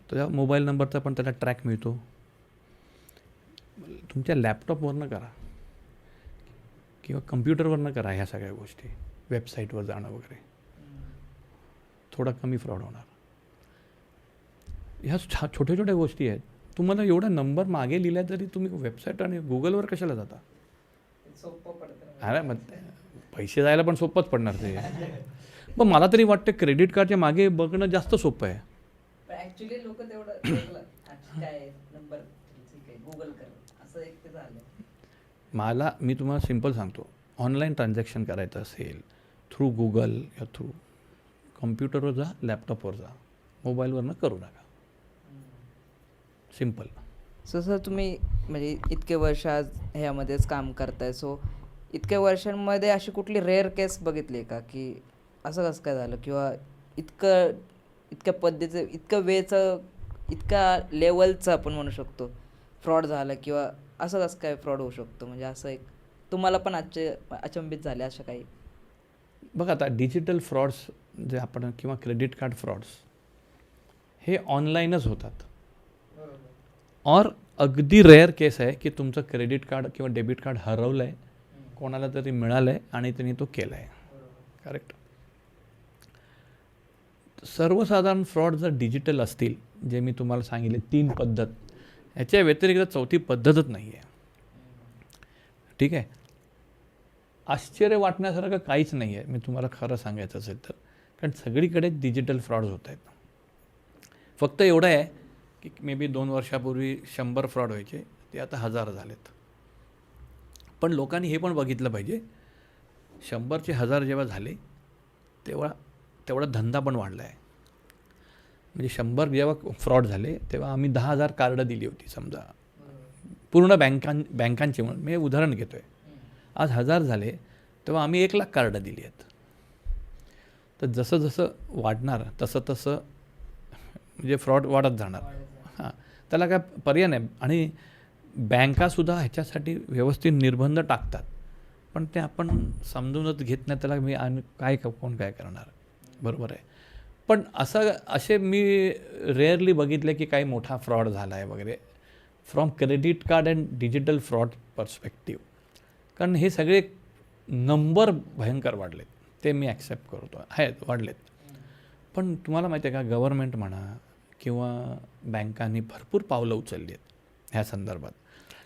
तर त्या मोबाईल नंबरचा पण त्याला ट्रॅक मिळतो. तुमच्या लॅपटॉपवरनं करा किंवा कम्प्युटरवरनं करा ह्या सगळ्या गोष्टी. वेबसाईटवर जाणं वगैरे थोडा कमी फ्रॉड होणार. ह्या छोट्या छोट्या गोष्टी आहेत. तुम्हाला एवढा नंबर मागे लिहिला तरी तुम्ही वेबसाईट आणि गुगलवर कशाला जाता? अरे मग पैसे जायला पण सोपंच पडणार ते. पण मला तरी वाटतं क्रेडिट कार्डच्या मागे बघणं जास्त सोपं आहे. ॲक्च्युली लोक तेवढं काय नंबर गुगल कर असं एक ते झालं. मी तुम्हाला सिम्पल सांगतो, ऑनलाईन ट्रान्झॅक्शन करायचं असेल थ्रू गुगल या थ्रू कम्प्युटरवर जा, लॅपटॉपवर जा, मोबाईलवरनं करू नका. सिम्पल. सो सर तुम्ही म्हणजे इतके वर्ष आज ह्यामध्येच काम करताय. सो इतक्या वर्षांमध्ये अशी कुठली रेअर केस बघितली का की असं कसं काय झालं किंवा इतक्या पद्धतीचं इतकं वेळचं इतक्या लेवलचं आपण म्हणू शकतो फ्रॉड झालं किंवा असं कसं काय फ्रॉड होऊ शकतो? म्हणजे असं एक तुम्हाला पण अचंबित झाले असं काही? बघा आता डिजिटल फ्रॉड्स जे आपण किंवा क्रेडिट कार्ड फ्रॉड्स हे ऑनलाईनच होतात. और अगदी रेअर केस आहे की तुमचं क्रेडिट कार्ड किंवा डेबिट कार्ड हरवलं आहे, कोणाला तरी मिळालं आहे आणि त्यांनी तो केला आहे, करेक्ट. सर्वसाधारण फ्रॉड जर डिजिटल असतील, जे मी तुम्हाला सांगितले 3 पद्धत, ह्याच्या व्यतिरिक्त चौथी पद्धतच नाही आहे, ठीक आहे. आश्चर्य वाटण्यासारखं काहीच नाही आहे मी तुम्हाला खरं सांगायचं असेल तर, कारण सगळीकडे डिजिटल फ्रॉड्स होत आहेत. फक्त एवढं आहे की मे बी 2 वर्षापूर्वी 100 फ्रॉड व्हायचे, ते आता 1000 झालेत. पण लोकांनी हे पण बघितलं पाहिजे, 100चे 1000 जेव्हा झाले तेवढा धंदा पण वाढला आहे. म्हणजे 100 जेव्हा फ्रॉड झाले तेव्हा आम्ही 10,000 कार्ड दिली होती समजा, पूर्ण बँकांची. म्हणून मी उदाहरण घेतो आहे. आज 1000 झाले तेव्हा आम्ही 1,00,000 कार्ड दिली आहेत. तर जसं जसं वाढणार तसं तसं म्हणजे फ्रॉड वाढत जाणार. हां, त्याला काय पर्याय नाही. आणि बँकासुद्धा ह्याच्यासाठी व्यवस्थित निर्बंध टाकतात, पण ते आपण समजूनच घेत नाही. त्याला मी कोण काय करणार, बरोबर आहे. पण असे मी रेअरली बघितले की काही मोठा फ्रॉड झाला आहे वगैरे from credit card and digital fraud perspective. कारण हे सगळे नंबर भयंकर वाढलेत, ते मी ॲक्सेप्ट करतो, आहेत वाढलेत. पण तुम्हाला माहिती आहे का, गव्हर्नमेंट म्हणा किंवा बँकांनी भरपूर पावलं उचलली आहेत ह्या संदर्भात.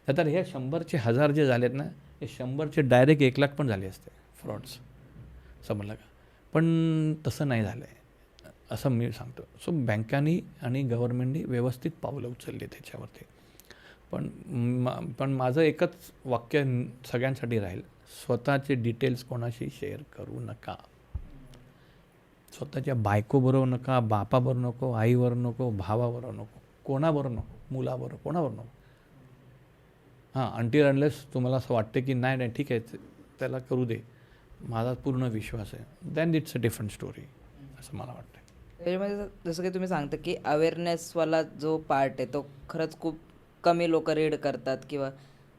तर हे 100चे 1000 जे झालेत ना, हे 100चे डायरेक्ट 1,00,000 पण झाले असते फ्रॉड्स, समजलं का. पण तसं नाही झालं आहे. असं मी सांगतो. सो बँकांनी आणि गव्हर्नमेंटनी व्यवस्थित पावलं उचलली त्याच्यावरती. पण माझं एकच वाक्य सगळ्यांसाठी राहील, स्वतःचे डिटेल्स कोणाशी शेअर करू नका. स्वतःच्या बायकोबरोबर नका, बापाबरोबर नको, आईवर नको, भावाबरोबर नको, कोणाबरोबर नको, मुलाबरोबर कोणाबरोबर नको. हां, अंटिल अनलेस तुम्हाला असं वाटतं की नाही नाही ठीक आहे त्याला करू दे, माझा पूर्ण विश्वास आहे, than it's a different story असं मला वाटतं. त्याच्यामध्ये जसं की तुम्ही सांगता की अवेअरनेसवाला जो पार्ट आहे तो खरंच खूप कमी लोक रीड करतात किंवा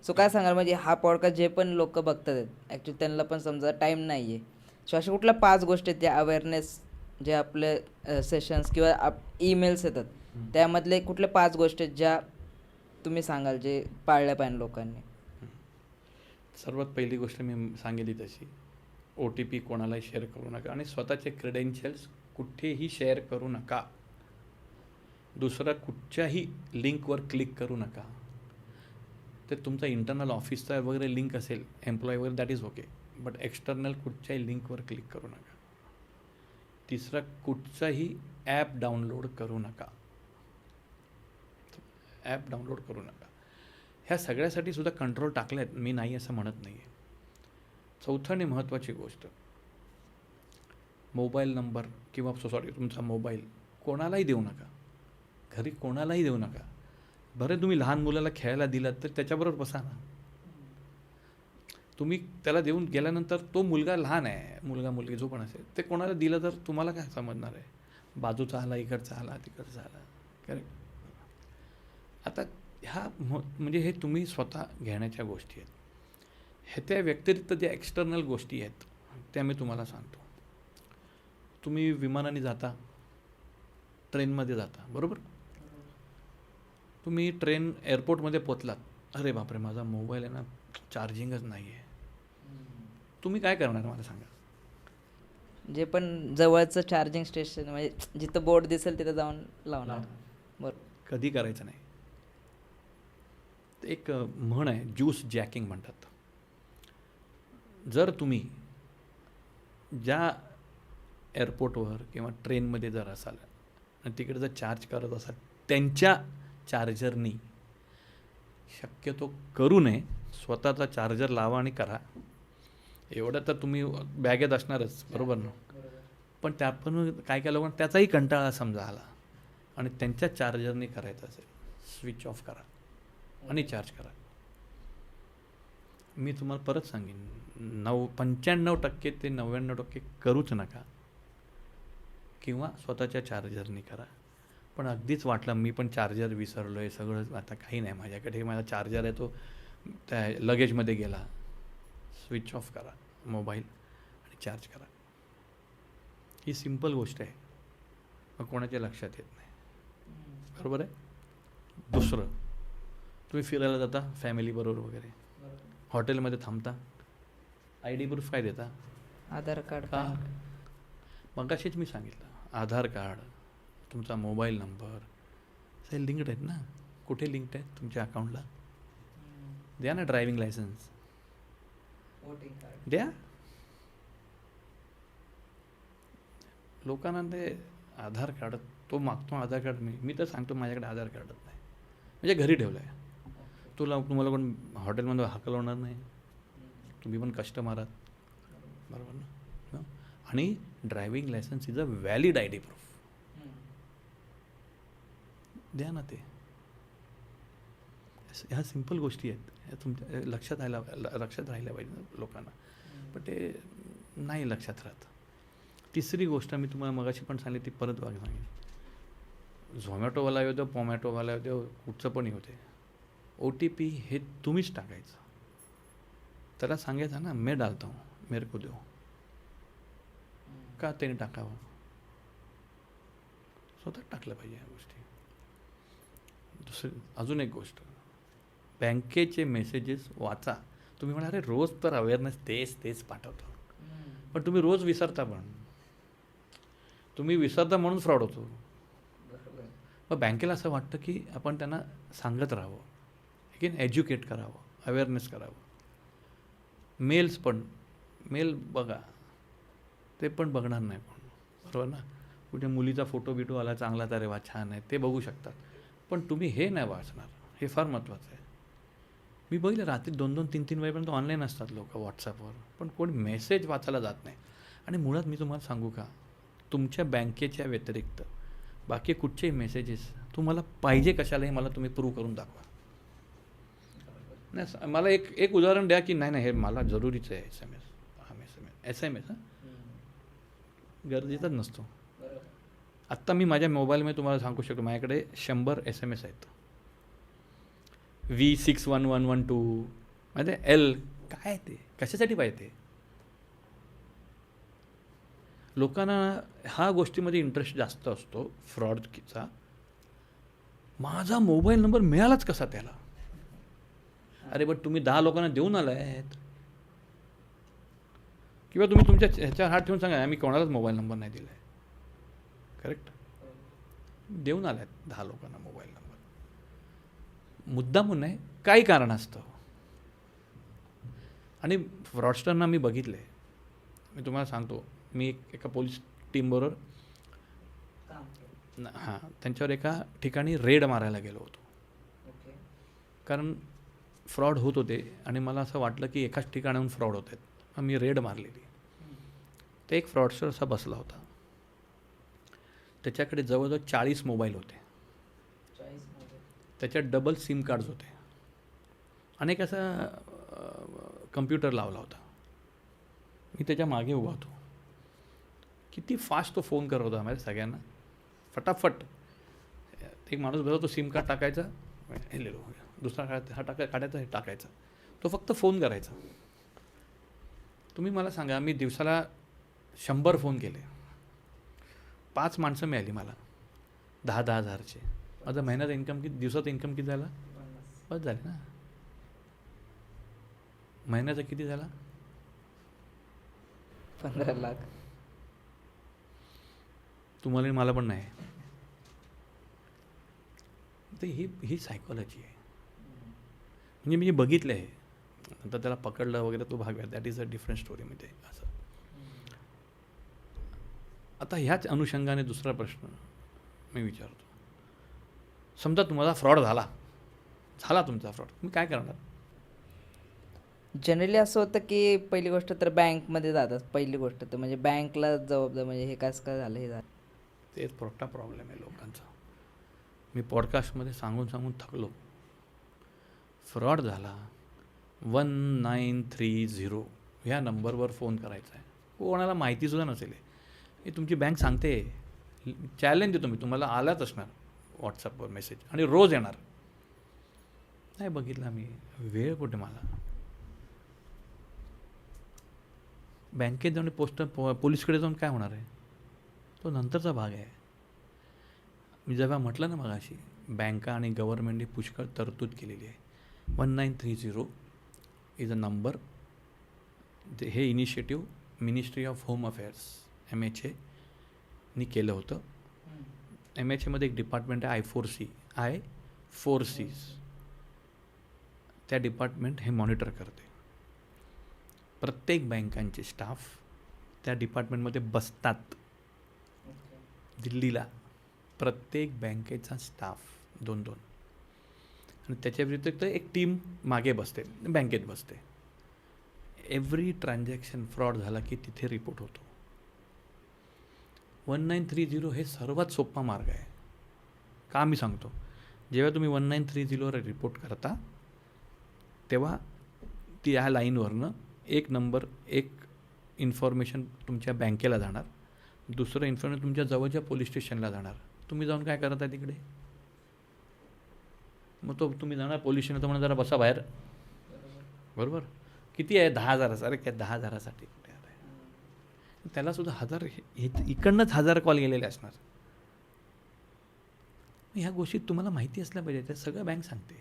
सो काय सांगाल म्हणजे हा पॉडकास्ट जे पण लोक बघतात आहेत ॲक्च्युली त्यांना पण समजा टाईम नाही आहे. सो अशा कुठल्या 5 गोष्टी आहेत ज्या अवेअरनेस जे आपले सेशन्स किंवा ईमेल्स येतात त्यामधले कुठल्या 5 गोष्टी आहेत ज्या तुम्ही सांगाल जे पाळल्या पाहिजे लोकांनी? सर्वात पहिली गोष्ट मी सांगितली तशी, OTP कोणालाही शेअर करू नका आणि स्वतःचे क्रेडेन्शियल्स कुठेही शेअर करू नका. दुसरं, कुठच्याही लिंकवर क्लिक करू नका. ते तुमचा इंटरनल ऑफिसचा वगैरे लिंक असेल, एम्प्लॉई वगैरे, that is okay, but external कुठच्याही लिंकवर क्लिक करू नका. तिसरं, कुठचाही ॲप डाउनलोड करू नका. ॲप डाउनलोड करू नका. ह्या सगळ्यासाठी सुद्धा कंट्रोल टाकले आहेत, मी नाही असं म्हणत नाही आहे. चौथं आणि महत्त्वाची गोष्ट, मोबाईल नंबर किंवा तुमचा मोबाईल कोणालाही देऊ नका. घरी कोणालाही देऊ नका. बरं, तुम्ही लहान मुलाला खेळायला दिलात तर त्याच्याबरोबर बसा ना. तुम्ही त्याला देऊन गेल्यानंतर तो मुलगा लहान आहे, मुलगा मुलगी जो पण असेल, ते कोणाला दिलं तर तुम्हाला काय समजणार आहे? बाजूचा आला, इकडचा आला, तिकडचा आला, करेक्ट. आता ह्या म्हणजे हे तुम्ही स्वतः घेण्याच्या गोष्टी आहेत. हे त्या व्यतिरिक्त ज्या एक्सटर्नल गोष्टी आहेत त्या मी तुम्हाला सांगतो. तुम्ही विमानाने जाता, ट्रेनमध्ये जाता, बरोबर? तुम्ही ट्रेन एअरपोर्टमध्ये पोचलात, अरे बापरे माझा मोबाईल आहे ना चार्जिंगच नाही आहे. तुम्ही काय करणार मला सांगा? जे पण जवळचं चार्जिंग स्टेशन म्हणजे जिथं बोर्ड दिसेल तिथं जाऊन लावणार. बरोबर. कधी करायचं नाही. एक म्हण आहे, ज्यूस जॅकिंग म्हणतात. जर तुम्ही ज्या एअरपोर्टवर किंवा ट्रेनमध्ये जर असाल आणि तिकडे जर चार्ज करत असाल त्यांच्या चार्जरनी, शक्यतो करू नये. स्वतःचा चार्जर लावा आणि करा. एवढं तर तुम्ही बॅगेत असणारच, बरोबर ना? पण त्या पण काय काय लोकांना त्याचाही कंटाळा समजा आला आणि त्यांच्या चार्जरनी करायचं असेल, स्विच ऑफ करा आणि चार्ज करा. मी तुम्हाला परत सांगेन, 95% ते 99% करूच नका किंवा स्वतःच्या चार्जरनी करा. पण अगदीच वाटलं मी पण चार्जर विसरलो आहे, सगळं आता काही नाही माझ्याकडे, माझा चार्जर आहे तो त्या लगेजमध्ये गेला, स्विच ऑफ करा मोबाईल आणि चार्ज करा. ही सिंपल गोष्ट आहे, मग कोणाच्या लक्षात येत नाही, बरोबर आहे? दुसरं, तुम्ही फिरायला जाता फॅमिलीबरोबर वगैरे, हॉटेलमध्ये थांबता, ID प्रूफ काय देता? आधार कार्ड. का? मग असेच मी सांगितलं, आधार कार्ड, तुमचा मोबाईल नंबर, हे लिंक्ड आहेत ना. कुठे लिंक्ड आहेत तुमच्या अकाउंटला? द्या ना. ड्रायव्हिंग लायसन्स द्या. लोकांना ते आधार कार्ड तो मागतो, आधार कार्ड मी तर सांगतो माझ्याकडे आधार कार्डच नाही, म्हणजे घरी ठेवलं आहे. तुम्हाला कोण हॉटेलमध्ये हाकलवणार नाही, तुम्ही पण कस्टमर आहात, बरोबर ना? आणि driving licence is a valid ID proof. द्या ना ते. ह्या सिंपल गोष्टी आहेत, ह्या तुमच्या लक्षात राहिल्या पाहिजे लोकांना, पण ते नाही लक्षात राहत. तिसरी गोष्ट मी तुम्हाला मगाशी पण सांगितली, ती परत सांगेन. झोमॅटोवाला येऊ दे, पोमॅटोवाला येऊ दे, कुठचं पण येऊ दे, OTP हे तुम्हीच टाकायचं. त्याला सांगायचं ना, मैं डालता हूँ, मेरे को दो. का त्याने टाकावं? स्वतः टाकलं पाहिजे ह्या गोष्टी. अजून एक गोष्ट, बँकेचे मेसेजेस वाचा. तुम्ही म्हणा, अरे रोज तर अवेअरनेस तेच पाठवतो, पण तुम्ही रोज विसरता. पण तुम्ही विसरता म्हणून फ्रॉड होतो. मग बँकेला असं वाटतं की आपण त्यांना सांगत राहावं, की एज्युकेट करावं, अवेअरनेस करावं. मेल बघा, ते पण बघणार नाही कोण, बरोबर ना? कुठे मुलीचा फोटो बिटो आला चांगला तर रे वा छान आहे ते बघू शकतात, पण तुम्ही हे नाही वाचणार. हे फार महत्त्वाचं आहे. मी बघितलं रात्री 2-2, 3-3 वाजेपर्यंत ऑनलाईन असतात लोक व्हॉट्सअपवर, पण कोणी मेसेज वाचायला जात नाही. आणि मुळात मी तुम्हाला सांगू का, तुमच्या बँकेच्या व्यतिरिक्त बाकी कुठचेही मेसेजेस तुम्हाला पाहिजे कशाला हे मला तुम्ही प्रूव्ह करून दाखवा. नाही मला एक उदाहरण द्या की नाही हे मला जरुरीचं आहे. एस एम एस गरजेचाच नसतो. आत्ता मी माझ्या मोबाईलमध्ये तुम्हाला सांगू शकतो माझ्याकडे 100 SMS आहेत. V61112 म्हणजे L काय ते कशासाठी पाहिजे ते. लोकांना ह्या गोष्टीमध्ये इंटरेस्ट जास्त असतो फ्रॉडचा. माझा मोबाईल नंबर मिळालाच कसा त्याला. अरे बट तुम्ही 10 लोकांना देऊन आला आहेत, किंवा तुम्ही तुमच्या ह्याच्या हात ठेवून सांगा आम्ही कोणालाच मोबाईल नंबर नाही दिला आहे. करेक्ट, देऊन आला आहेत 10 लोकांना मोबाईल नंबर. मुद्दामून नाही, काही कारण असतं. आणि फ्रॉडस्टरना मी बघितले. मी तुम्हाला सांगतो, मी एका पोलीस टीमबरोबर हां त्यांच्यावर एका ठिकाणी रेड मारायला गेलो होतो. कारण फ्रॉड होत होते आणि मला असं वाटलं की एकाच ठिकाणाहून फ्रॉड होत आहेत. मग मी रेड मारलेली. ते एक फ्रॉडस्टर असा बसला होता, त्याच्याकडे जवळजवळ 40 मोबाईल होते. त्याच्यात डबल सिम कार्ड्स होते आणि एक असा कम्प्युटर लावला होता. मी त्याच्या मागे उभा होतो. किती फास्ट तो फोन करत होता माझ्या सगळ्यांना, फटाफट. एक माणूस बघा, तो सिम कार्ड टाकायचा, दुसरा काढायचा, हे टाकायचा. तो फक्त फोन करायचा. तुम्ही मला सांगा, मी दिवसाला 100 फोन केले, 5 माणसं मिळाली मला 10-10 हजारचे. माझा महिन्याचा इन्कम किती, दिवसाचा इन्कम किती झाला? बस झाले ना. महिन्याचा किती झाला? 15 लाख. तुम्हाला मला पण नाही. तर ही सायकॉलॉजी आहे. म्हणजे मी बघितलं आहे. नंतर त्याला पकडलं वगैरे तो भाग आहे, दॅट इज अ डिफरंट स्टोरीमध्ये असं. आता ह्याच अनुषंगाने दुसरा प्रश्न मी विचारतो. समजा तुम्हाला फ्रॉड झाला तुमचा फ्रॉड, तुम्ही काय करणार? जनरली असं होतं की पहिली गोष्ट तर बँकमध्ये जातात. पहिली गोष्ट तर म्हणजे बँकला जबाबदार, म्हणजे हे कसं काय झालं, हे झालं. तेच मोठा प्रॉब्लेम आहे लोकांचा. मी पॉडकास्टमध्ये सांगून थकलो. फ्रॉड झाला, 1930 ह्या नंबरवर फोन करायचा आहे. कोणाला माहितीसुद्धा नसेल. हे तुमची बँक सांगते. चॅलेंज देतो मी तुम्हाला, आलाच असणार व्हॉट्सअपवर मेसेज आणि रोज येणार. नाही बघितला मी, वेळ कुठे मला. बँकेत जाऊन पोलीसकडे जाऊन काय होणार आहे, तो नंतरचा भाग आहे. मी जेव्हा म्हटलं ना मगाशी, बँका आणि गव्हर्नमेंटने पुष्कळ तरतूद केलेली आहे. 1930 इज अ नंबर. हे initiative ministry of home affairs MHA नी केलं होतं. MHAमध्ये एक डिपार्टमेंट आहे I4Cs. त्या डिपार्टमेंट हे मॉनिटर करते. प्रत्येक बँकांचे स्टाफ त्या डिपार्टमेंटमध्ये बसतात. दिल्लीला प्रत्येक बँकेचा स्टाफ 2-2 आणि त्याच्या व्यतिरिक्त एक टीम मागे बसते, बँकेत बसते. एव्हरी ट्रान्झॅक्शन फ्रॉड झाला की तिथे रिपोर्ट होतो. 1930 हे सर्वात सोपा मार्ग आहे. का मी सांगतो, जेव्हा तुम्ही 1930वर रिपोर्ट करता तेव्हा ती ह्या लाईनवरनं एक नंबर, एक इन्फॉर्मेशन तुमच्या बँकेला जाणार, दुसरं इन्फॉर्मेशन तुमच्या जवळच्या पोलीस स्टेशनला जाणार. तुम्ही जाऊन काय करत आहे तिकडे? मग तुम्ही जाणार पोलीस स्टेशन, तर म्हणा जरा बसा बाहेर, बरोबर. किती आहे? 10,000. अरे काय 10,000साठी कुठे आलं आहे? त्यालासुद्धा 1000 इकडनंच 1000 कॉल गेलेले असणार. ह्या गोष्टी तुम्हाला माहिती असल्या पाहिजे. त्या सगळं बँक सांगते.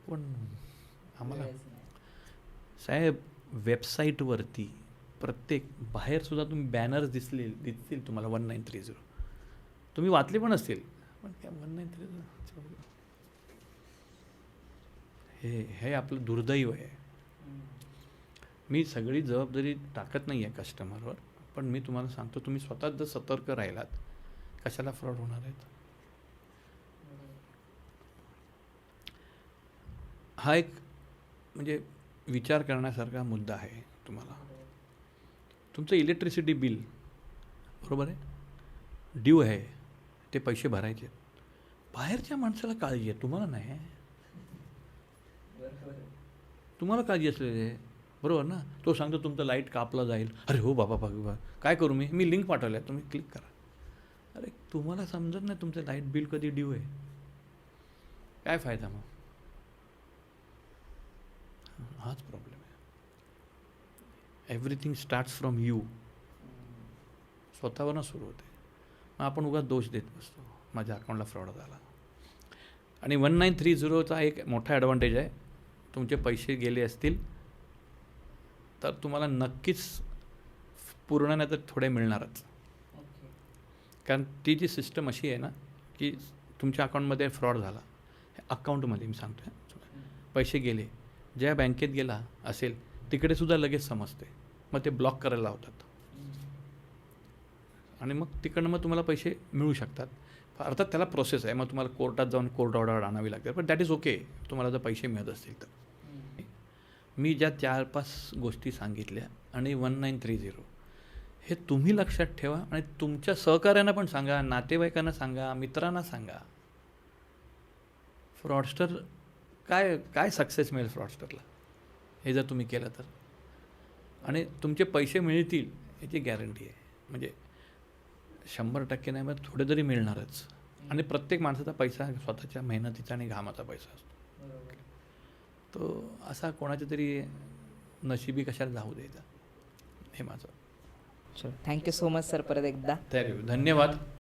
पण आम्हाला साहेब वेबसाईटवरती प्रत्येक बाहेरसुद्धा तुम्ही बॅनर्स दिसतील तुम्हाला 1930. तुम्ही वाचले पण असतील, पण काय 1930 हे आपलं दुर्दैव आहे. मी सगळी जबाबदारी टाकत नाही आहे कस्टमरवर, पण पण मी तुम्हाला सांगतो, तुम्ही स्वतःच जर सतर्क राहिलात, कशाला फ्रॉड होणार आहेत. हा एक म्हणजे विचार करण्यासारखा मुद्दा आहे तुम्हाला. तुमचं इलेक्ट्रिसिटी बिल बरोबर आहे, ड्यू आहे, ते पैसे भरायचे. बाहेरच्या माणसाला काळजी आहे, तुम्हाला नाही आहे. तुम्हाला काळजी असलेली आहे, बरोबर ना. तो सांगतो तुमचं लाईट कापला जाईल. अरे हो बाबा बाबा, काय करू मी लिंक पाठवल्या, तुम्ही क्लिक करा. अरे तुम्हाला समजत नाही तुमचं लाईट बिल कधी ड्यू आहे, काय फायदा मग. हाच प्रॉब्लेम आहे. Everything starts from you. स्वतःवरनं सुरू होते. मग आपण उगाच दोष देत बसतो, माझ्या अकाउंटला फ्रॉड झाला. आणि 1930चा एक मोठा ॲडव्हान्टेज आहे, तुमचे पैसे गेले असतील तर तुम्हाला नक्कीच पूर्ण नाही तर थोडे मिळणारच. कारण ती जी सिस्टम अशी आहे ना की तुमच्या अकाउंटमध्ये फ्रॉड झाला, अकाउंटमध्ये मी सांगतो आहे, पैसे गेले, ज्या बँकेत गेला असेल तिकडेसुद्धा लगेच समजते. मग ते ब्लॉक करायला लावतात आणि मग तिकडनं मग तुम्हाला पैसे मिळू शकतात. अर्थात त्याला प्रोसेस आहे, मग तुम्हाला कोर्टात जाऊन कोर्ट ऑर्डर आणावी लागते, पण दॅट इज ओके तुम्हाला जर पैसे मिळत असतील तर. मी ज्या 4-5 गोष्टी सांगितल्या आणि 1930 हे तुम्ही लक्षात ठेवा आणि तुमच्या सहकार्यांना पण सांगा, नातेवाईकांना सांगा, मित्रांना सांगा. फ्रॉडस्टर काय सक्सेस मिळेल फ्रॉडस्टरला हे जर तुम्ही केलं तर, आणि तुमचे पैसे मिळतील याची गॅरंटी आहे. म्हणजे 100% नाही, मग थोडे तरी मिळणारच. आणि प्रत्येक माणसाचा पैसा स्वतःच्या मेहनतीचा आणि घामाचा पैसा असतो. तो असा कोणाच्या तरी नशिबी कशाला जाऊ द्यायचा, हे माझं. चलो थँक्यू सो मच सर परत एकदा. धन्यवाद.